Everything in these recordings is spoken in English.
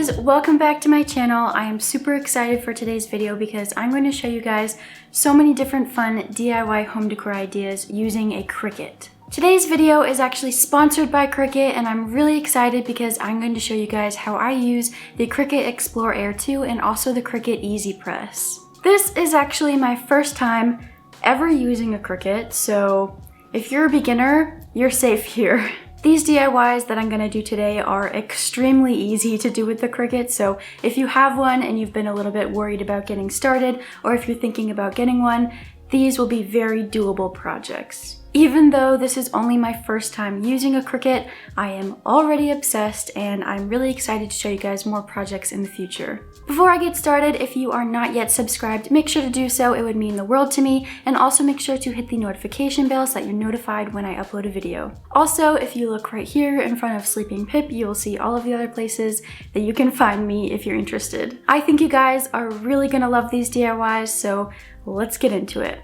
guys, welcome back to my channel. I am super excited for today's video because I'm going to show you guys so many different fun DIY home decor ideas using a Cricut. Today's video is actually sponsored by Cricut and I'm really excited because I'm going to show you guys how I use the Cricut Explore Air 2 and also the Cricut Easy Press. This is actually my first time ever using a Cricut, so if you're a beginner, you're safe here. These DIYs that I'm going to do today are extremely easy to do with the Cricut, so if you have one and you've been a little bit worried about getting started, or if you're thinking about getting one, these will be very doable projects. Even though this is only my first time using a Cricut, I am already obsessed and I'm really excited to show you guys more projects in the future. Before I get started, if you are not yet subscribed, make sure to do so. It would mean the world to me. And also make sure to hit the notification bell so that you're notified when I upload a video. Also, if you look right here in front of Sleeping Pip, you will see all of the other places that you can find me if you're interested. I think you guys are really gonna love these DIYs, so let's get into it.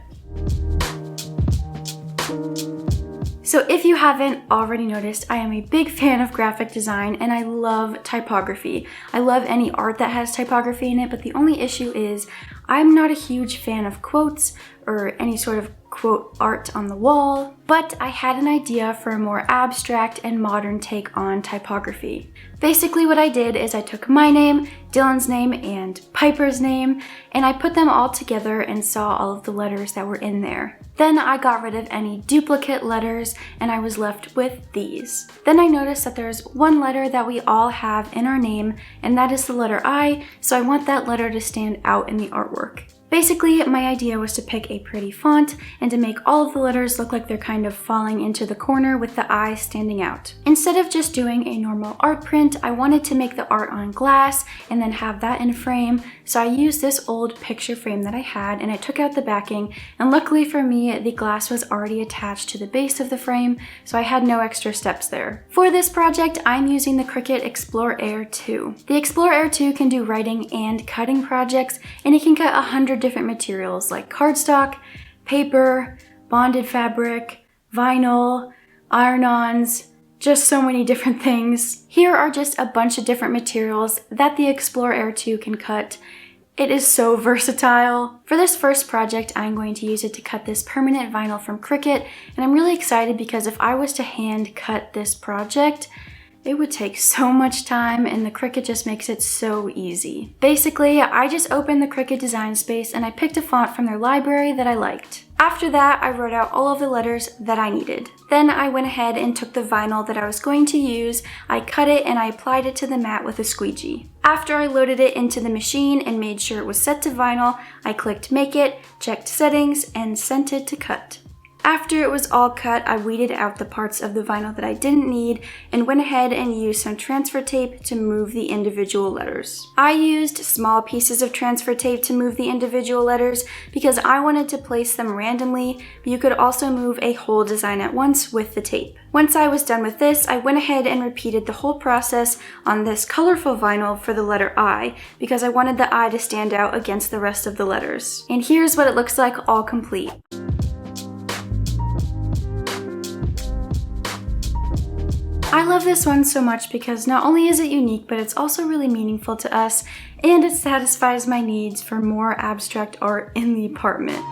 So if you haven't already noticed, I am a big fan of graphic design and I love typography. I love any art that has typography in it, but the only issue is I'm not a huge fan of quotes or any sort of quote art on the wall, but I had an idea for a more abstract and modern take on typography. Basically what I did is I took my name, Dylan's name, and Piper's name, and I put them all together and saw all of the letters that were in there. Then I got rid of any duplicate letters and I was left with these. Then I noticed that there's one letter that we all have in our name, and that is the letter I, so I want that letter to stand out in the artwork. Basically, my idea was to pick a pretty font and to make all of the letters look like they're kind of falling into the corner with the I standing out. Instead of just doing a normal art print, I wanted to make the art on glass and then have that in a frame, so I used this old picture frame that I had and I took out the backing, and luckily for me, the glass was already attached to the base of the frame, so I had no extra steps there. For this project, I'm using the Cricut Explore Air 2. The Explore Air 2 can do writing and cutting projects, and it can cut 100 different materials like cardstock, paper, bonded fabric, vinyl, iron-ons, just so many different things. Here are just a bunch of different materials that the Explore Air 2 can cut. It is so versatile. For this first project, I'm going to use it to cut this permanent vinyl from Cricut, and I'm really excited because if I was to hand cut this project, it would take so much time and the Cricut just makes it so easy. Basically, I just opened the Cricut design space and I picked a font from their library that I liked. After that, I wrote out all of the letters that I needed. Then I went ahead and took the vinyl that I was going to use, I cut it and I applied it to the mat with a squeegee. After I loaded it into the machine and made sure it was set to vinyl, I clicked Make It, checked Settings, and sent it to cut. After it was all cut, I weeded out the parts of the vinyl that I didn't need and went ahead and used some transfer tape to move the individual letters. I used small pieces of transfer tape to move the individual letters because I wanted to place them randomly, but you could also move a whole design at once with the tape. Once I was done with this, I went ahead and repeated the whole process on this colorful vinyl for the letter I because I wanted the I to stand out against the rest of the letters. And here's what it looks like all complete. I love this one so much because not only is it unique, but it's also really meaningful to us and it satisfies my needs for more abstract art in the apartment.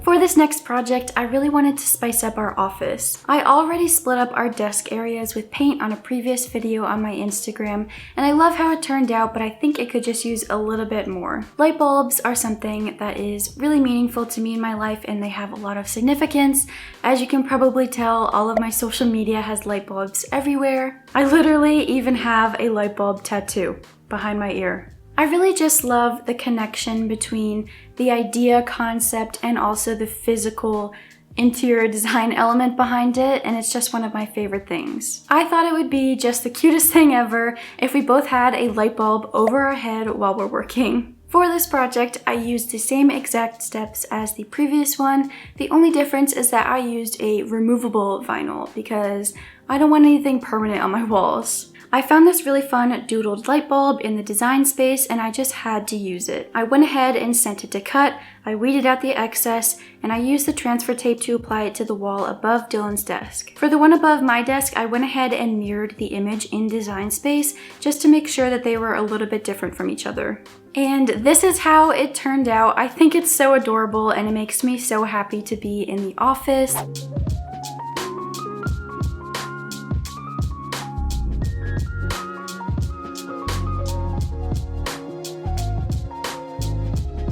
For this next project, I really wanted to spice up our office. I already split up our desk areas with paint on a previous video on my Instagram, and I love how it turned out, but I think it could just use a little bit more. Light bulbs are something that is really meaningful to me in my life, and they have a lot of significance. As you can probably tell, all of my social media has light bulbs everywhere. I literally even have a light bulb tattoo behind my ear. I really just love the connection between the idea, concept, and also the physical interior design element behind it, and it's just one of my favorite things. I thought it would be just the cutest thing ever if we both had a light bulb over our head while we're working. For this project, I used the same exact steps as the previous one. The only difference is that I used a removable vinyl because I don't want anything permanent on my walls. I found this really fun doodled light bulb in the design space and I just had to use it. I went ahead and sent it to cut, I weeded out the excess, and I used the transfer tape to apply it to the wall above Dylan's desk. For the one above my desk, I went ahead and mirrored the image in design space just to make sure that they were a little bit different from each other. And this is how it turned out. I think it's so adorable and it makes me so happy to be in the office.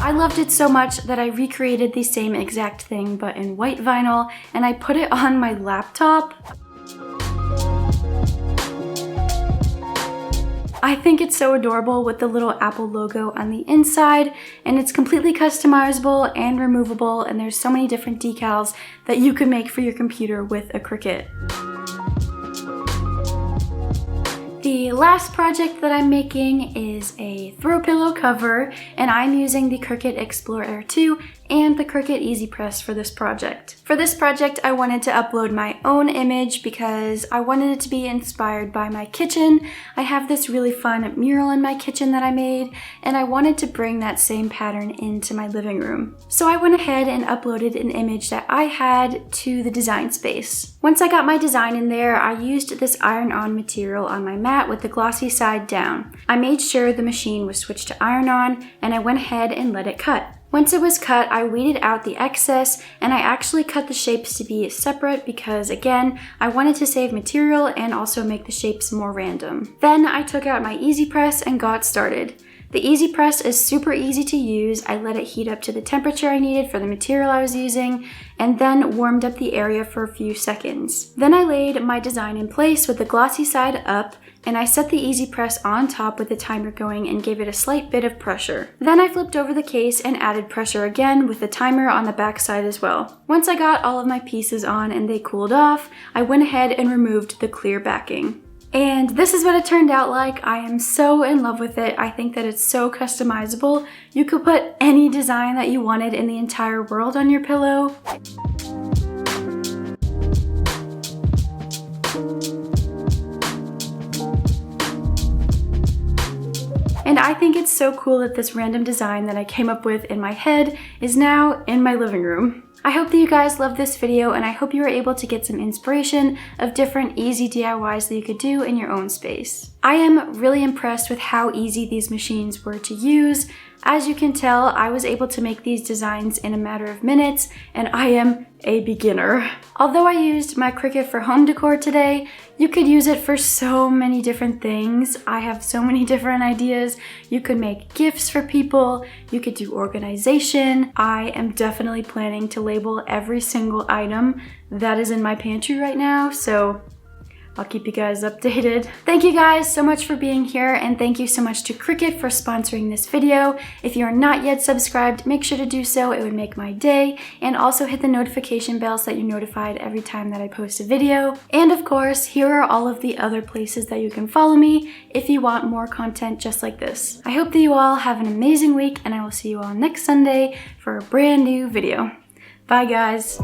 I loved it so much that I recreated the same exact thing but in white vinyl and I put it on my laptop. I think it's so adorable with the little Apple logo on the inside, and it's completely customizable and removable, and there's so many different decals that you could make for your computer with a Cricut. The last project that I'm making is a throw pillow cover, and I'm using the Cricut Explore Air 2 and the Cricut Easy Press for this project. For this project, I wanted to upload my own image because I wanted it to be inspired by my kitchen. I have this really fun mural in my kitchen that I made, and I wanted to bring that same pattern into my living room. So I went ahead and uploaded an image that I had to the design space. Once I got my design in there, I used this iron-on material on my mat with the glossy side down. I made sure the machine was switched to iron-on, and I went ahead and let it cut. Once it was cut, I weeded out the excess, and I actually cut the shapes to be separate because, again, I wanted to save material and also make the shapes more random. Then I took out my Easy Press and got started. The Easy Press is super easy to use. I let it heat up to the temperature I needed for the material I was using, and then warmed up the area for a few seconds. Then I laid my design in place with the glossy side up, and I set the Easy Press on top with the timer going and gave it a slight bit of pressure. Then I flipped over the case and added pressure again with the timer on the back side as well. Once I got all of my pieces on and they cooled off, I went ahead and removed the clear backing. And this is what it turned out like. I am so in love with it. I think that it's so customizable. You could put any design that you wanted in the entire world on your pillow. And I think it's so cool that this random design that I came up with in my head is now in my living room. I hope that you guys loved this video, and I hope you were able to get some inspiration of different easy DIYs that you could do in your own space. I am really impressed with how easy these machines were to use. As you can tell, I was able to make these designs in a matter of minutes, and I am a beginner. Although I used my Cricut for home decor today, you could use it for so many different things. I have so many different ideas. You could make gifts for people, you could do organization. I am definitely planning to label every single item that is in my pantry right now, so I'll keep you guys updated. Thank you guys so much for being here, and thank you so much to Cricut for sponsoring this video. If you are not yet subscribed, make sure to do so. It would make my day. And also hit the notification bell so that you're notified every time that I post a video. And of course, here are all of the other places that you can follow me if you want more content just like this. I hope that you all have an amazing week, and I will see you all next Sunday for a brand new video. Bye guys.